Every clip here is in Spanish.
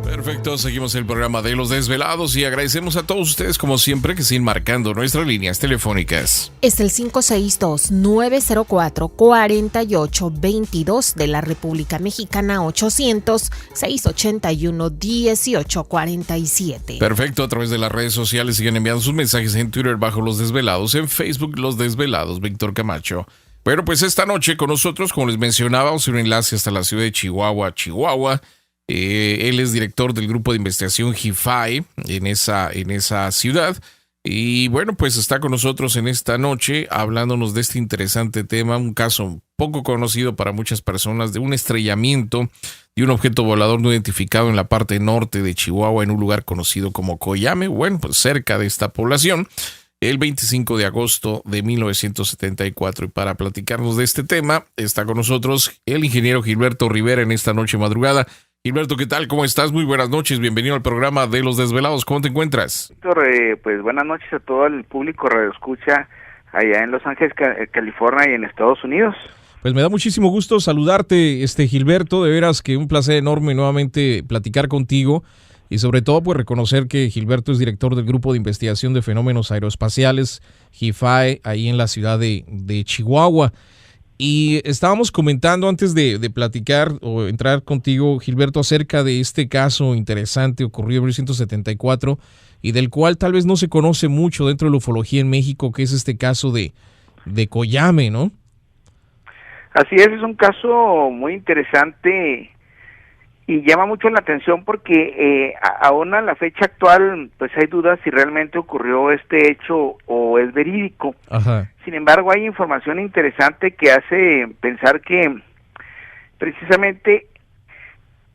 Perfecto, seguimos el programa de Los Desvelados y agradecemos a todos ustedes como siempre que siguen marcando nuestras líneas telefónicas. Es el 562-904-4822 de la República Mexicana, 800-681-1847. Perfecto, a través de las redes sociales siguen enviando sus mensajes en Twitter bajo Los Desvelados, en Facebook Los Desvelados, Víctor Camacho. Bueno, pues esta noche con nosotros, como les mencionábamos, un enlace hasta la ciudad de Chihuahua. Él es director del grupo de investigación GIFAI en esa ciudad. Y bueno, pues está con nosotros en esta noche hablándonos de este interesante tema, un caso poco conocido para muchas personas de un estrellamiento de un objeto volador no identificado en la parte norte de Chihuahua, en un lugar conocido como Coyame, bueno, pues cerca de esta población, el 25 de agosto de 1974. Y para platicarnos de este tema está con nosotros el ingeniero Gilberto Rivera en esta noche madrugada. Gilberto, ¿qué tal? ¿Cómo estás? Muy buenas noches. Bienvenido al programa de Los Desvelados. ¿Cómo te encuentras? Víctor, pues buenas noches a todo el público radioescucha allá en Los Ángeles, California y en Estados Unidos. Pues me da muchísimo gusto saludarte, Gilberto. De veras que un placer enorme nuevamente platicar contigo y sobre todo pues reconocer que Gilberto es director del Grupo de Investigación de Fenómenos Aeroespaciales, GIFAE, ahí en la ciudad de Chihuahua. Y estábamos comentando antes de platicar o entrar contigo, Gilberto, acerca de este caso interesante ocurrido en 1974 y del cual tal vez no se conoce mucho dentro de la ufología en México, que es este caso de Coyame, ¿no? Así es un caso muy interesante y llama mucho la atención porque aún a la fecha actual pues hay dudas si realmente ocurrió este hecho o es verídico. Ajá. Sin embargo, hay información interesante que hace pensar que precisamente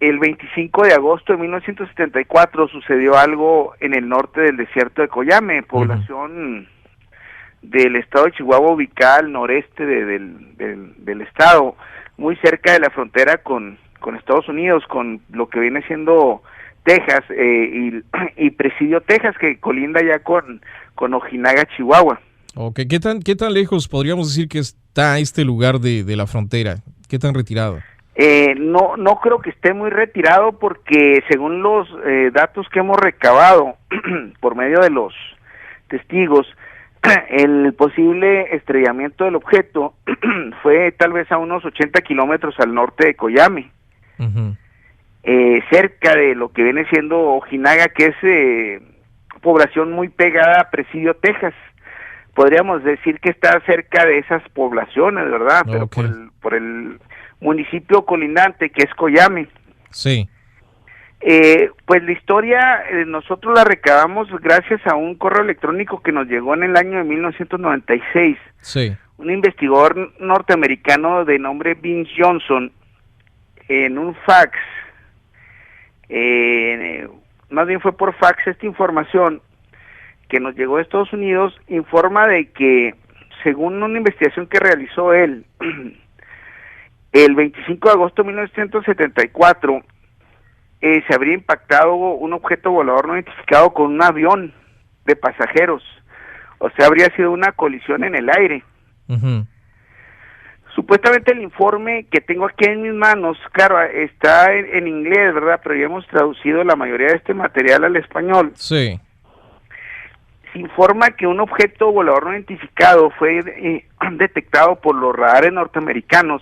el 25 de agosto de 1974 sucedió algo en el norte del desierto de Coyame, población del estado de Chihuahua, ubicada al noreste del estado, muy cerca de la frontera con Estados Unidos, con lo que viene siendo Texas y Presidio, Texas, que colinda ya con Ojinaga, Chihuahua. Okay. ¿Qué tan lejos podríamos decir que está este lugar de la frontera? ¿Qué tan retirado? No creo que esté muy retirado porque según los datos que hemos recabado por medio de los testigos, el posible estrellamiento del objeto fue tal vez a unos 80 kilómetros al norte de Coyame, cerca de lo que viene siendo Ojinaga, que es población muy pegada a Presidio, Texas. Podríamos decir que está cerca de esas poblaciones, ¿verdad? Pero por el municipio colindante, que es Coyame. Sí. Pues la historia nosotros la recabamos gracias a un correo electrónico que nos llegó en el año de 1996. Sí. Un investigador norteamericano de nombre Vince Johnson, en un fax, más bien fue por fax esta información, que nos llegó de Estados Unidos, informa de que, según una investigación que realizó él, el 25 de agosto de 1974, se habría impactado un objeto volador no identificado con un avión de pasajeros. O sea, habría sido una colisión en el aire. Supuestamente el informe que tengo aquí en mis manos, claro, está en inglés, ¿verdad? Pero ya hemos traducido la mayoría de este material al español. Sí. Se informa que un objeto volador no identificado fue detectado por los radares norteamericanos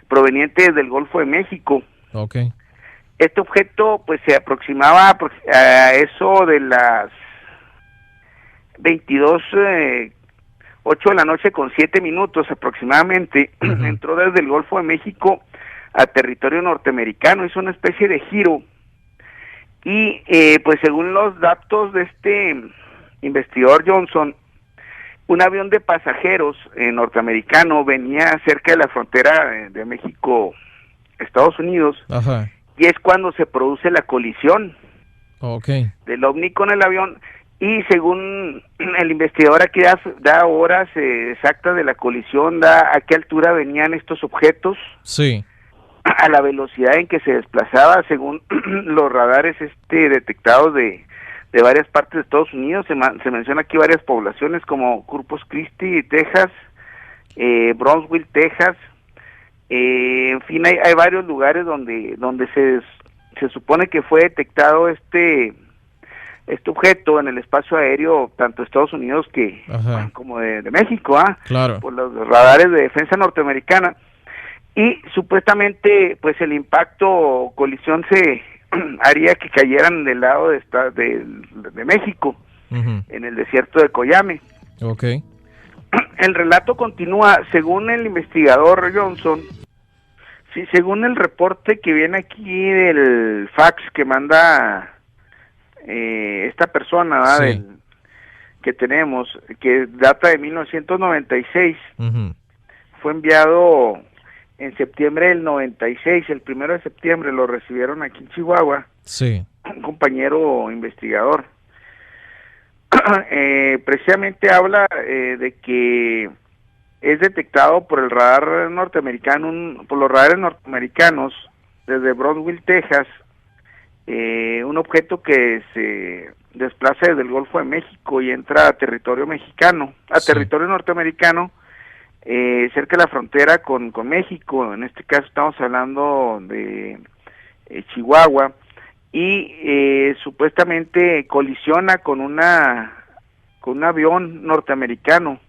provenientes del Golfo de México. Okay. Este objeto pues se aproximaba a eso de las 8 de la noche con 7 minutos aproximadamente. Entró desde el Golfo de México a territorio norteamericano, hizo una especie de giro y pues según los datos de este investigador Johnson, un avión de pasajeros norteamericano venía cerca de la frontera de México, Estados Unidos. Ajá. Y es cuando se produce la colisión del ovni con el avión. Y según el investigador aquí da horas exactas de la colisión, da a qué altura venían estos objetos. Sí. a la velocidad en que se desplazaba según los radares detectados de varias partes de Estados Unidos. Se menciona aquí varias poblaciones como Corpus Christi, Texas, Brownsville, Texas. En fin, hay varios lugares donde se supone que fue detectado este objeto en el espacio aéreo, tanto de Estados Unidos como de México, claro, por los radares de defensa norteamericana. Y supuestamente pues el impacto o colisión se haría que cayeran del lado de México, en el desierto de Coyame. Okay. El relato continúa. Según el investigador Johnson, sí, según el reporte que viene aquí del fax que manda esta persona, sí, que tenemos, que data de 1996, fue enviado en septiembre del 96, el 1 de septiembre lo recibieron aquí en Chihuahua, sí, un compañero investigador. Precisamente habla de que es detectado por el radar norteamericano, por los radares norteamericanos desde Brownsville, Texas, un objeto que se desplaza desde el Golfo de México y entra a territorio mexicano, territorio norteamericano, cerca de la frontera con México. En este caso estamos hablando de Chihuahua, y supuestamente colisiona con un avión norteamericano.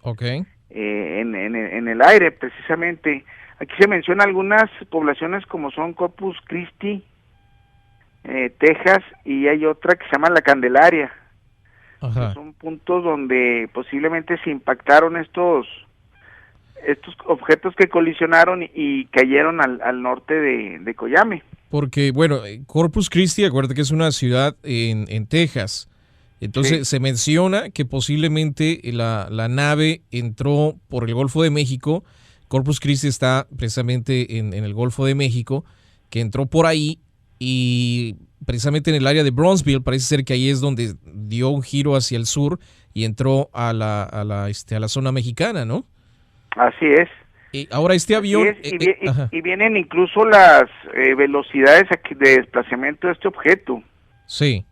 Okay. En el aire, precisamente. Aquí se menciona algunas poblaciones como son Corpus Christi, Texas, y hay otra que se llama La Candelaria. Son puntos donde posiblemente se impactaron estos objetos que colisionaron y cayeron al norte de Coyame. Porque, bueno, Corpus Christi, acuérdate que es una ciudad en Texas. Entonces, sí, se menciona que posiblemente la nave entró por el Golfo de México. Corpus Christi está precisamente en el Golfo de México, que entró por ahí y precisamente en el área de Brownsville, parece ser que ahí es donde dio un giro hacia el sur y entró a la zona mexicana, ¿no? Así es. Y ahora este avión... y vienen incluso las velocidades de desplazamiento de este objeto. Sí.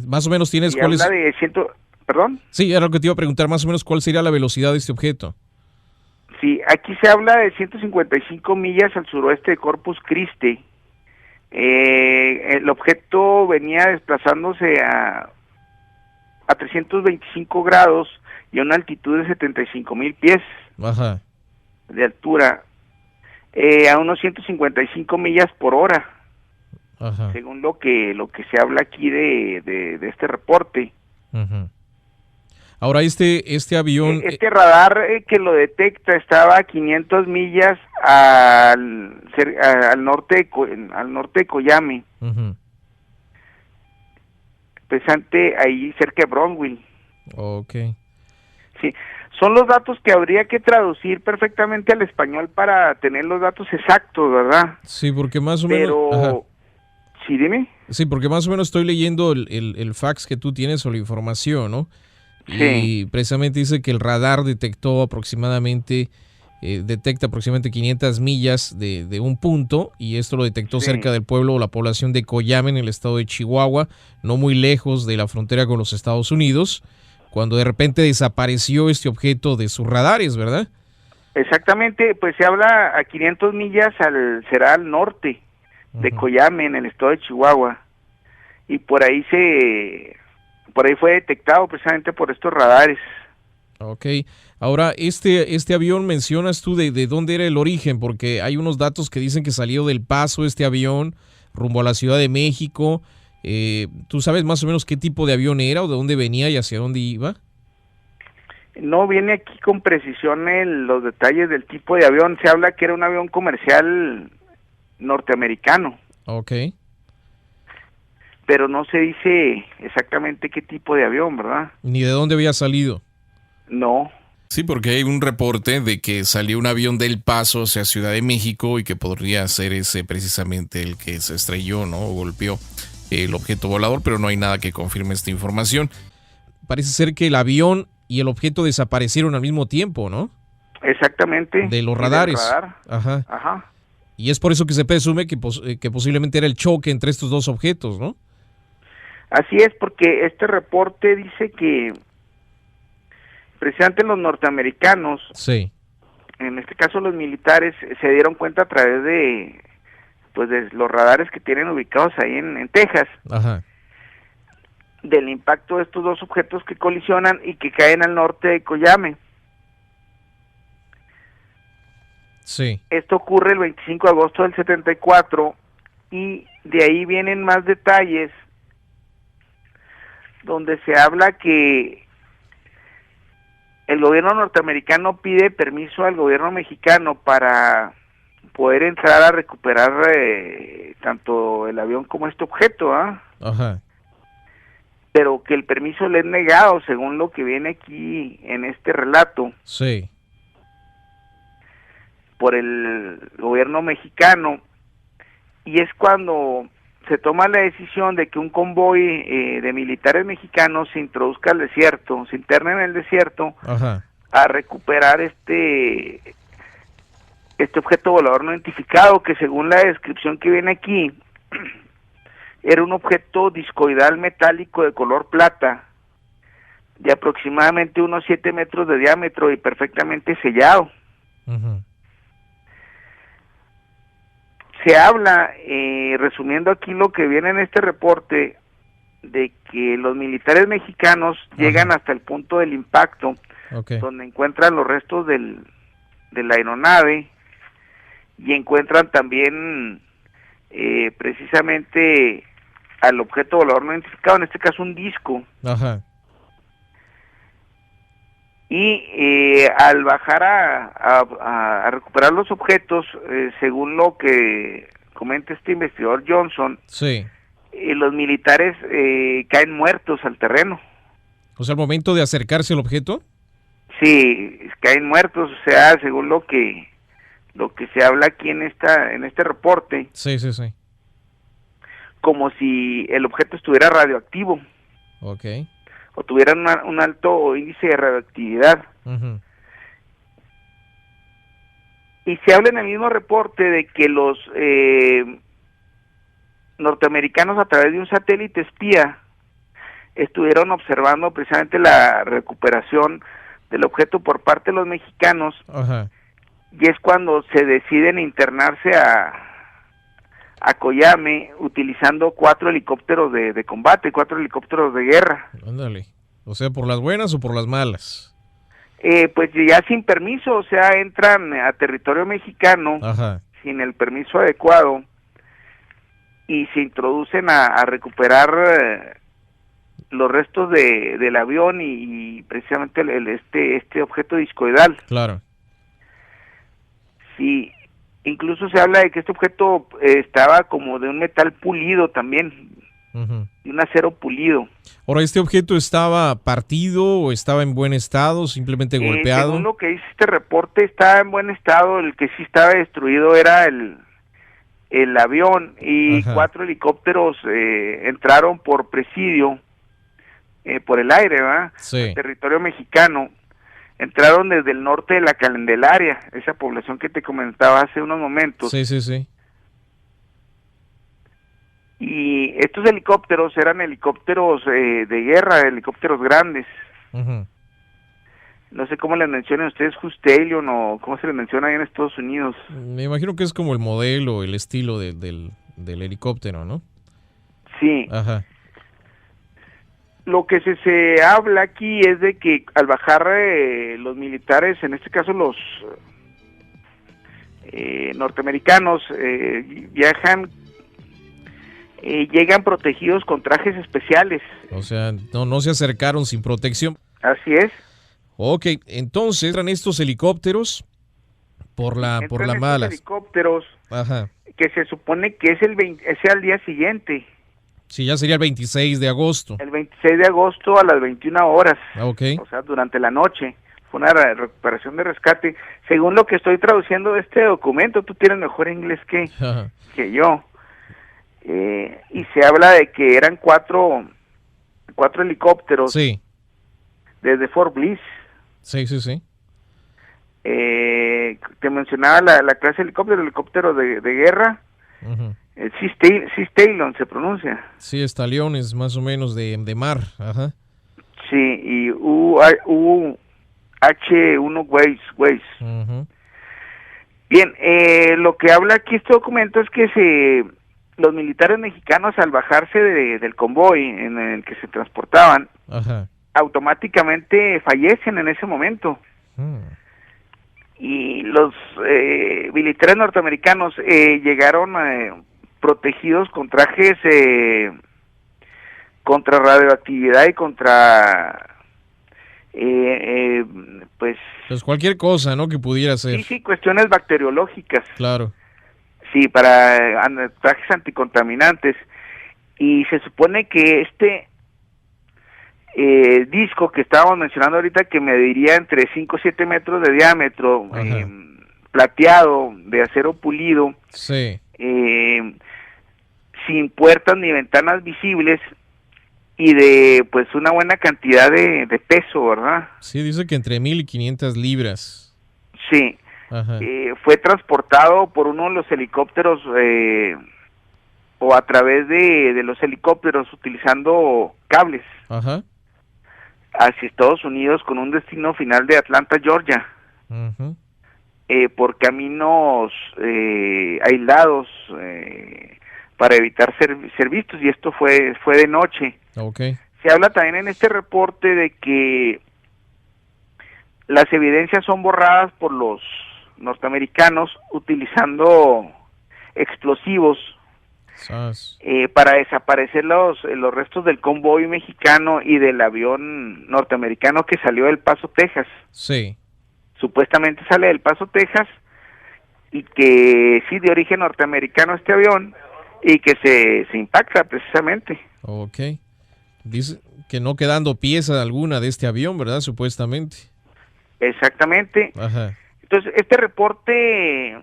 Más o menos tienes cuál es... ¿Perdón? Sí, era lo que te iba a preguntar, más o menos cuál sería la velocidad de este objeto. Sí, aquí se habla de 155 millas al suroeste de Corpus Christi. El objeto venía desplazándose a 325 grados y a una altitud de 75,000 pies de altura, a unos 155 millas por hora. Según lo que se habla aquí de este reporte. Ahora este avión... Este radar que lo detecta estaba a 500 millas al norte de Coyame. Pesante ahí cerca de Brownsville. Okay. Sí, son los datos que habría que traducir perfectamente al español para tener los datos exactos, ¿verdad? Sí, porque más o menos... Pero... Sí, dime. Sí, porque más o menos estoy leyendo el fax que tú tienes o la información, ¿no? Sí. Y precisamente dice que el radar detecta aproximadamente 500 millas de un punto, y esto lo detectó cerca del pueblo o la población de Coyame en el estado de Chihuahua, no muy lejos de la frontera con los Estados Unidos, cuando de repente desapareció este objeto de sus radares, ¿verdad? Exactamente, pues se habla a 500 millas será al norte de Coyame, en el estado de Chihuahua, y por ahí fue detectado precisamente por estos radares. Ok, ahora este avión, mencionas tú de dónde era el origen, porque hay unos datos que dicen que salió del Paso este avión rumbo a la Ciudad de México. ¿Tú sabes más o menos qué tipo de avión era o de dónde venía y hacia dónde iba? No viene aquí con precisión los detalles del tipo de avión. Se habla que era un avión comercial norteamericano. Ok. Pero no se dice exactamente qué tipo de avión, ¿verdad? Ni de dónde había salido. No. Sí, porque hay un reporte de que salió un avión del Paso hacia Ciudad de México y que podría ser ese precisamente el que se estrelló, ¿no? O golpeó el objeto volador, pero no hay nada que confirme esta información. Parece ser que el avión y el objeto desaparecieron al mismo tiempo, ¿no? Exactamente. De los y del radares. radar. Ajá. Ajá. Y es por eso que se presume que posiblemente era el choque entre estos dos objetos, ¿no? Así es, porque este reporte dice que precisamente los norteamericanos, Sí. en este caso los militares, se dieron cuenta a través de pues de los radares que tienen ubicados ahí en Texas, Ajá. del impacto de estos dos objetos que colisionan y que caen al norte de Coyame. Sí. Esto ocurre el 25 de agosto del 74 y de ahí vienen más detalles donde se habla que el gobierno norteamericano pide permiso al gobierno mexicano para poder entrar a recuperar tanto el avión como este objeto, Ajá. pero que el permiso le es negado según lo que viene aquí en este relato Sí. por el gobierno mexicano, y es cuando se toma la decisión de que un convoy de militares mexicanos se introduzca al desierto, se interne en el desierto Ajá. a recuperar este objeto volador no identificado, que según la descripción que viene aquí, era un objeto discoidal metálico de color plata, de aproximadamente unos 7 metros de diámetro y perfectamente sellado. Ajá. Se habla, resumiendo aquí lo que viene en este reporte, de que los militares mexicanos llegan hasta el punto del impacto, Okay. donde encuentran los restos de la aeronave y encuentran también precisamente al objeto volador no identificado, en este caso un disco. Ajá. Y al bajar a recuperar los objetos, según lo que comenta este investigador Johnson, Sí. los militares caen muertos al terreno. O sea, al momento de acercarse al objeto. Sí, caen muertos, o sea, según lo que se habla aquí en este reporte, Sí, sí, sí. como si el objeto estuviera radioactivo Okay. o tuviera un alto índice de radioactividad. Ujú. Y se habla en el mismo reporte de que los norteamericanos, a través de un satélite espía, estuvieron observando precisamente la recuperación del objeto por parte de los mexicanos. Ajá. Y es cuando se deciden internarse a Coyame utilizando 4 helicópteros de combate, 4 helicópteros de guerra. Ándale. O sea, ¿por las buenas o por las malas? Pues ya sin permiso, o sea, entran a territorio mexicano Ajá. sin el permiso adecuado y se introducen a recuperar los restos del avión y precisamente este objeto discoidal. Claro. Sí, incluso se habla de que este objeto estaba como de un metal pulido también, Ujú. de un acero pulido. Ahora, ¿este objeto estaba partido o estaba en buen estado, simplemente golpeado? Según lo que dice este reporte, estaba en buen estado. El que sí estaba destruido era el avión, y Ajá. 4 helicópteros entraron por presidio, por el aire, ¿verdad? Sí. Al territorio mexicano. Entraron desde el norte de la Candelaria, esa población que te comentaba hace unos momentos. Sí, sí, sí. Y estos helicópteros eran helicópteros de guerra, helicópteros grandes. Ujú. No sé cómo les mencionan ustedes, Husterion, o cómo se les menciona ahí en Estados Unidos. Me imagino que es como el modelo, el estilo del helicóptero, ¿no? Sí. Ajá. Lo que se habla aquí es de que al bajar los militares, en este caso los norteamericanos, viajan, llegan protegidos con trajes especiales. O sea, no se acercaron sin protección. Así es. Ok, entonces entran estos helicópteros por la Entran estos malas. helicópteros, Ajá. que se supone que es al día siguiente, Sí, ya sería el 26 de agosto. el 26 de agosto a las 21 horas, Ok. o sea, durante la noche. Fue una recuperación de rescate. Según lo que estoy traduciendo de este documento, tú tienes mejor inglés Ajá. que yo. Y se habla de que eran cuatro helicópteros Sí, desde Fort Bliss. sí, sí, sí. Te mencionaba la clase de helicóptero de guerra. Ujú. Sea-Stallion se pronuncia. Sí, estaliones más o menos de mar. Ajá. Sí, y UH-1 Waze. Ujú. Bien, lo que habla aquí este documento es que los militares mexicanos, al bajarse del convoy en el que se transportaban, Ajá. automáticamente fallecen en ese momento. Mm. Y los militares norteamericanos llegaron protegidos con trajes contra radioactividad y contra pues Cualquier cosa, ¿no? Que pudiera ser. sí, cuestiones bacteriológicas, Claro. sí, para trajes anticontaminantes. Y se supone que este disco que estábamos mencionando ahorita, que mediría entre 5 y 7 metros de diámetro, plateado, de acero pulido, Sí. sin puertas ni ventanas visibles, y de pues una buena cantidad de peso, ¿verdad? Sí, dice que entre 1,500 libras. Sí. Ajá. Fue transportado por uno de los helicópteros o a través de los helicópteros utilizando cables Ajá. hacia Estados Unidos con un destino final de Atlanta, Georgia, Ujú. por caminos aislados para evitar ser vistos, y esto fue de noche. Ok. Se habla también en este reporte de que las evidencias son borradas por los norteamericanos utilizando explosivos Sas. para desaparecer los restos del convoy mexicano y del avión norteamericano que salió del Paso, Texas. Sí. Supuestamente sale del Paso, Texas, y que sí, de origen norteamericano este avión, y que se impacta precisamente. Ok. Dice que no quedando pieza alguna de este avión, ¿verdad? Supuestamente. Exactamente. Ajá. Entonces, este reporte,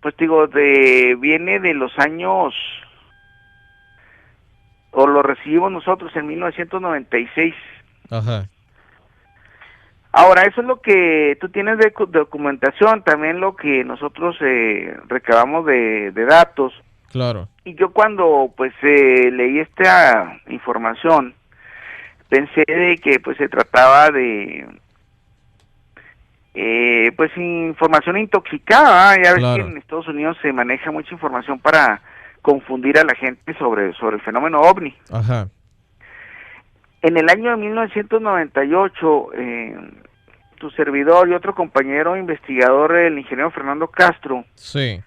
pues digo, viene de los años, o lo recibimos nosotros en 1996. Ajá. Ahora, eso es lo que tú tienes de documentación, también lo que nosotros recabamos de datos. Claro. Y yo cuando pues leí esta información, pensé de que pues se trataba de pues información intoxicada. Ya ves Claro. que en Estados Unidos se maneja mucha información para confundir a la gente sobre el fenómeno OVNI. Ajá. En el año de 1998, tu servidor y otro compañero investigador, el ingeniero Fernando Castro, Sí.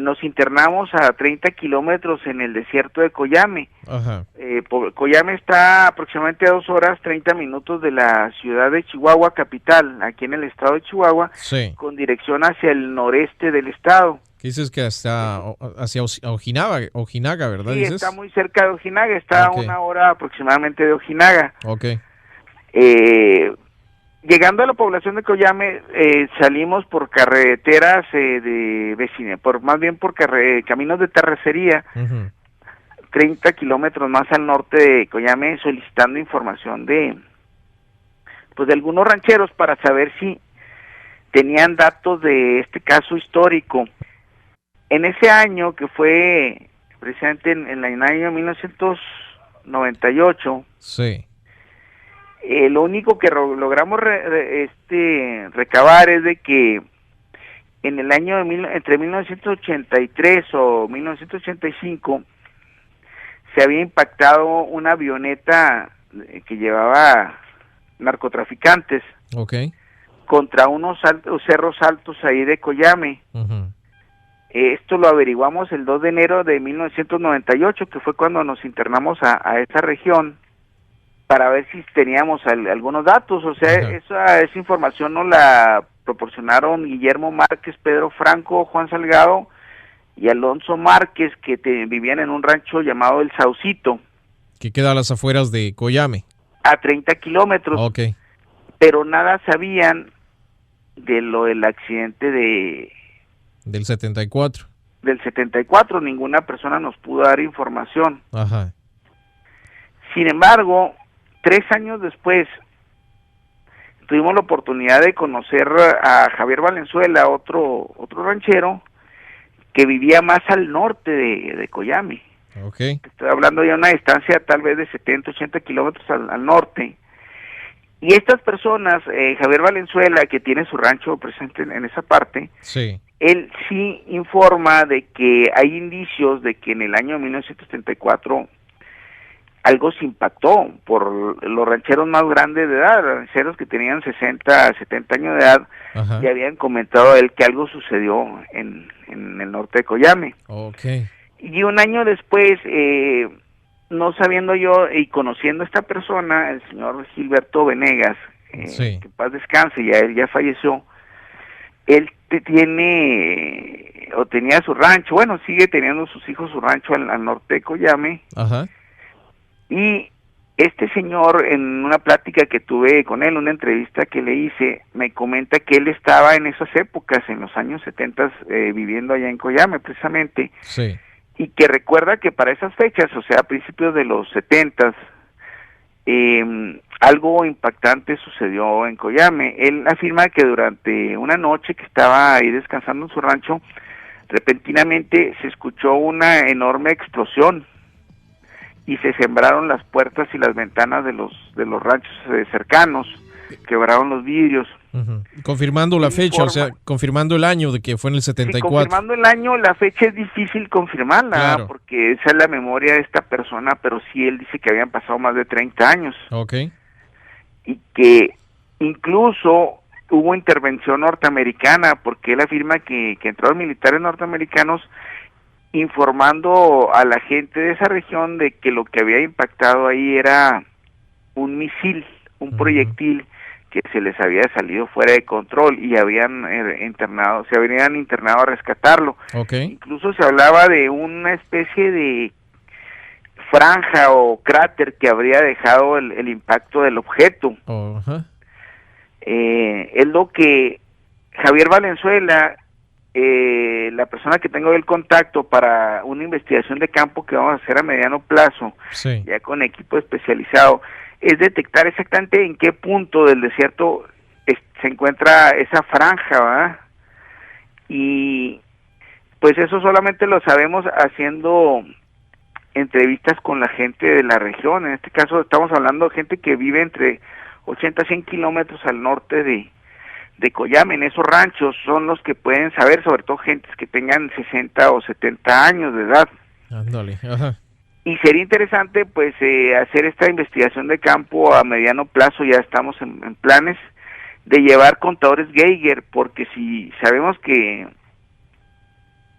nos internamos a 30 kilómetros en el desierto de Coyame. Ajá. Coyame está aproximadamente a 2 horas 30 minutos de la ciudad de Chihuahua capital, aquí en el estado de Chihuahua, Sí. con dirección hacia el noreste del estado. ¿Qué dices que hasta hacia Ojinaga, ¿verdad? Sí, dices? está muy cerca de Ojinaga, está Ok. a 1 hora aproximadamente de Ojinaga. Ok. Llegando a la población de Coyame, salimos por carreteras más bien por caminos de terracería, Ujú. 30 kilómetros más al norte de Coyame, solicitando información de algunos rancheros para saber si tenían datos de este caso histórico. En ese año, que fue precisamente en el año 1998, Sí. lo único que logramos recabar es de que en el año entre 1983 o 1985 se había impactado una avioneta que llevaba narcotraficantes Ok. contra unos cerros altos ahí de Coyame. Ujú. Esto lo averiguamos el 2 de enero de 1998, que fue cuando nos internamos a esa región, para ver si teníamos algunos datos. O sea, esa información nos la proporcionaron Guillermo Márquez, Pedro Franco, Juan Salgado y Alonso Márquez, que vivían en un rancho llamado El Saucito, Que queda a las afueras de Coyame. a 30 kilómetros. Ok. Pero nada sabían de lo del accidente Del 74. del 74, ninguna persona nos pudo dar información. Ajá. Sin embargo, 3 años después, tuvimos la oportunidad de conocer a Javier Valenzuela, otro ranchero, que vivía más al norte de Coyame. Okay. Estoy hablando ya de una distancia tal vez de 70, 80 kilómetros al norte. Y estas personas, Javier Valenzuela, que tiene su rancho presente en esa parte, sí, él sí informa de que hay indicios de que en el año 1974 algo se impactó por los rancheros más grandes de edad, rancheros que tenían 60, 70 años de edad, ajá, y habían comentado a él que algo sucedió en el norte de Coyame. okay, Y un año después, no sabiendo yo y conociendo a esta persona, el señor Gilberto Venegas, sí, que en paz descanse, él ya falleció, él tenía su rancho, bueno, sigue teniendo sus hijos su rancho al norte de Coyame, ajá, y este señor, en una plática que tuve con él, una entrevista que le hice, me comenta que él estaba en esas épocas, en los años 70, viviendo allá en Coyame, precisamente, sí, y que recuerda que para esas fechas, o sea, a principios de los 70, algo impactante sucedió en Coyame. Él afirma que durante una noche que estaba ahí descansando en su rancho, repentinamente se escuchó una enorme explosión y se sembraron las puertas y las ventanas de los ranchos cercanos, quebraron los vidrios. uh-huh. Confirmando la fecha, o sea, confirmando el año de que fue en el Sí, 74. confirmando el año, la fecha es difícil confirmarla, Claro. porque esa es la memoria de esta persona, pero sí él dice que habían pasado más de 30 años. Okay. Y que incluso hubo intervención norteamericana, porque él afirma que entraron militares norteamericanos informando a la gente de esa región de que lo que había impactado ahí era un misil, un Uh-huh. proyectil que se les había salido fuera de control y se habían internado a rescatarlo. Okay. Incluso se hablaba de una especie de franja o cráter que habría dejado el impacto del objeto. Uh-huh. Es lo que Javier Valenzuela, la persona que tengo el contacto para una investigación de campo que vamos a hacer a mediano plazo, Sí. ya con equipo especializado, es detectar exactamente en qué punto del desierto se encuentra esa franja, ¿verdad? Y pues eso solamente lo sabemos haciendo entrevistas con la gente de la región. En este caso estamos hablando de gente que vive entre 80 a 100 kilómetros al norte de Coyame. En esos ranchos son los que pueden saber, sobre todo gentes que tengan 60 o 70 años de edad. Ándale, ajá. Y sería interesante pues hacer esta investigación de campo a mediano plazo, ya estamos en planes de llevar contadores Geiger, porque si sabemos que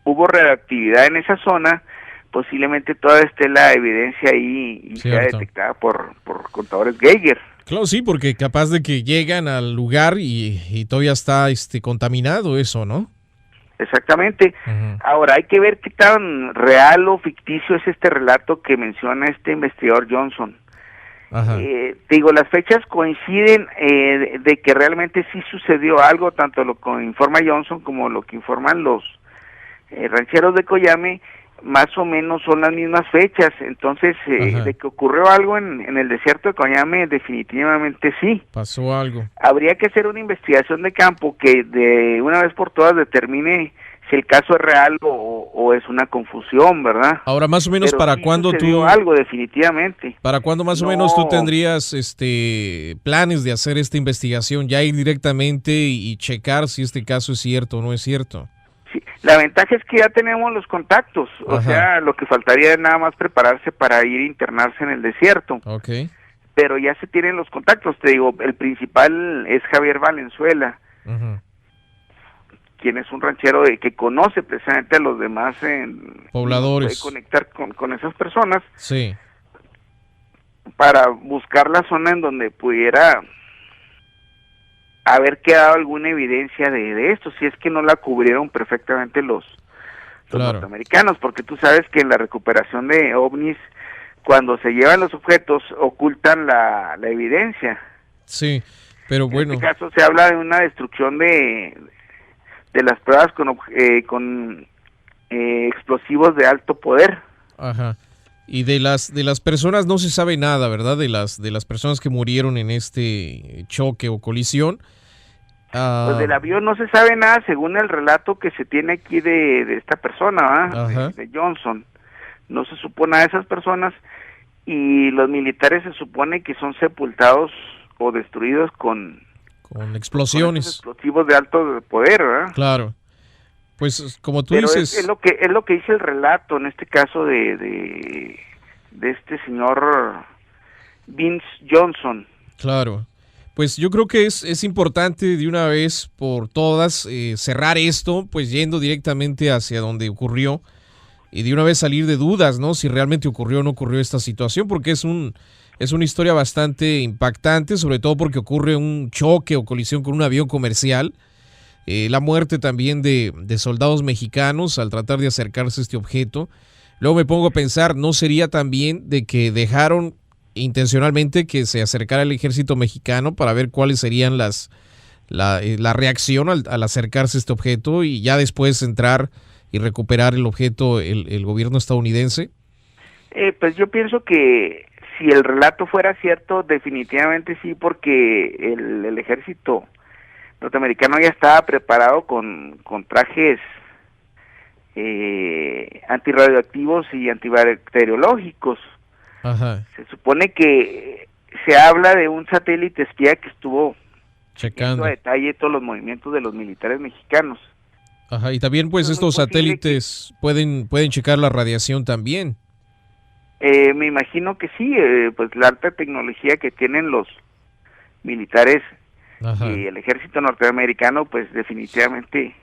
hubo radioactividad en esa zona, posiblemente toda esté la evidencia ahí y sea Cierto. detectada por contadores Geiger. Claro, sí, porque capaz de que llegan al lugar y todavía está contaminado eso, ¿no? Exactamente. Uh-huh. Ahora hay que ver qué tan real o ficticio es este relato que menciona este investigador Johnson. Ajá. Te digo, las fechas coinciden de que realmente sí sucedió algo, tanto lo que informa Johnson como lo que informan los rancheros de Coyame, más o menos son las mismas fechas. Entonces, de que ocurrió algo en el desierto de Coyame, definitivamente sí. Pasó algo. Habría que hacer una investigación de campo que de una vez por todas determine si el caso es real o es una confusión, ¿verdad? Ahora, más o menos, Pero ¿para sí cuándo sucedió tú algo, definitivamente. para cuándo más o menos tú tendrías planes de hacer esta investigación, ya ir directamente y checar si este caso es cierto o no es cierto? Sí, la ventaja es que ya tenemos los contactos, o sea, lo que faltaría es nada más prepararse para ir a internarse en el desierto. Okay. Pero ya se tienen los contactos, te digo, el principal es Javier Valenzuela, Uh-huh. quien es un ranchero que conoce precisamente a los demás pobladores. puede conectar con esas personas. Sí. Para buscar la zona en donde pudiera haber quedado alguna evidencia de esto, si es que no la cubrieron perfectamente los norteamericanos, porque tú sabes que en la recuperación de ovnis, cuando se llevan los objetos, ocultan la evidencia. Sí, pero bueno. En este caso se habla de una destrucción de las pruebas con explosivos de alto poder. Ajá. Y de las personas no se sabe nada, ¿verdad? De las personas que murieron en este choque o colisión. Pues del avión no se sabe nada según el relato que se tiene aquí de esta persona, de Johnson. No se supo nada de esas personas y los militares se supone que son sepultados o destruidos con explosiones, con explosivos de alto poder, ¿verdad? Claro. Pues como tú Pero dices, es lo que dice el relato en este caso de este señor Vince Johnson. Claro. Pues yo creo que es importante de una vez por todas cerrar esto, pues yendo directamente hacia donde ocurrió y de una vez salir de dudas, ¿no? Si realmente ocurrió o no ocurrió esta situación, porque es una historia bastante impactante, sobre todo porque ocurre un choque o colisión con un avión comercial. La muerte también de soldados mexicanos al tratar de acercarse a este objeto. Luego me pongo a pensar, ¿no sería también de que dejaron intencionalmente que se acercara el ejército mexicano para ver cuáles serían la reacción al acercarse a este objeto y ya después entrar y recuperar el objeto el gobierno estadounidense? Pues yo pienso que si el relato fuera cierto, definitivamente sí, porque el ejército norteamericano ya estaba preparado con trajes antirradioactivos y antibacteriológicos. Ajá. Se supone que se habla de un satélite espía que estuvo checando a detalle todos los movimientos de los militares mexicanos. Ajá, y también pues estos satélites pueden checar la radiación también. Me imagino que sí, pues la alta tecnología que tienen los militares. Ajá. Y el ejército norteamericano, pues definitivamente,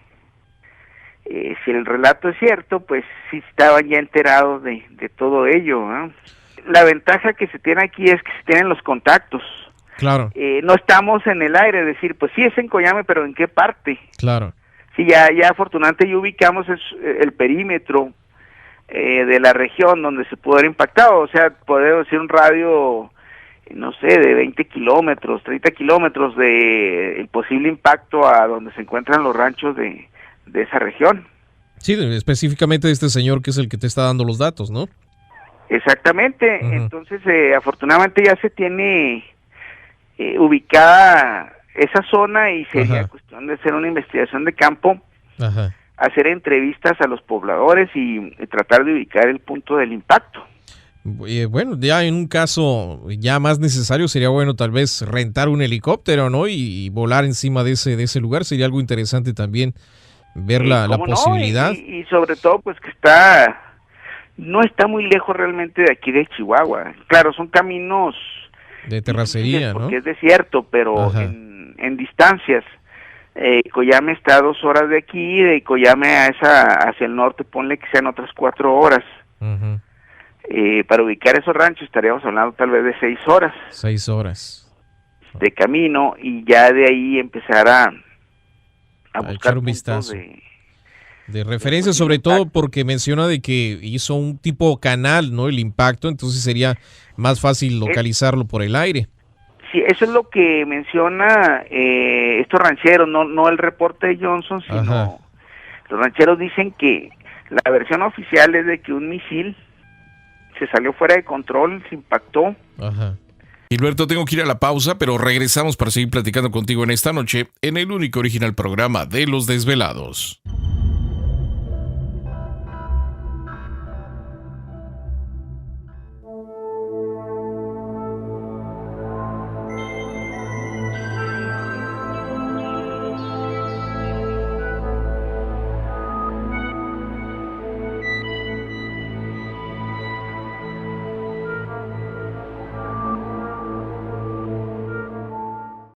si el relato es cierto, pues sí estaban ya enterados de todo ello, ¿no? La ventaja que se tiene aquí es que se tienen los contactos. Claro. No estamos en el aire, es decir, pues sí es en Coyame, pero ¿en qué parte? Claro. Sí, ya afortunadamente ya ubicamos el perímetro de la región donde se pudo haber impactado, o sea, podemos decir un radio, no sé, de 20 kilómetros, 30 kilómetros de el posible impacto a donde se encuentran los ranchos de esa región. Sí, específicamente de este señor que es el que te está dando los datos, ¿no? Exactamente. Entonces afortunadamente ya se tiene ubicada esa zona y sería cuestión de hacer una investigación de campo, hacer entrevistas a los pobladores y tratar de ubicar el punto del impacto. Bueno, ya en un caso ya más necesario sería bueno tal vez rentar un helicóptero, ¿no? Y volar encima de ese lugar. Sería algo interesante también ver la posibilidad. Y sobre todo pues que no está muy lejos realmente de aquí de Chihuahua. Claro, son caminos de terracería, ¿no? Porque es desierto, pero en distancias. Coyame está a 2 horas de aquí, de Coyame hacia el norte, ponle que sean otras 4 horas. Para ubicar esos ranchos estaríamos hablando tal vez de 6 horas. 6 horas. De camino, y ya de ahí empezar a buscar echar un vistazo. De referencia, sobre todo porque menciona de que hizo un tipo canal, ¿no? El impacto, entonces sería más fácil localizarlo por el aire. Sí, eso es lo que menciona estos rancheros, no el reporte de Johnson, sino los rancheros dicen que la versión oficial es de que un misil se salió fuera de control, se impactó. Gilberto, tengo que ir a la pausa, pero regresamos para seguir platicando contigo en esta noche en el único original programa de Los Desvelados.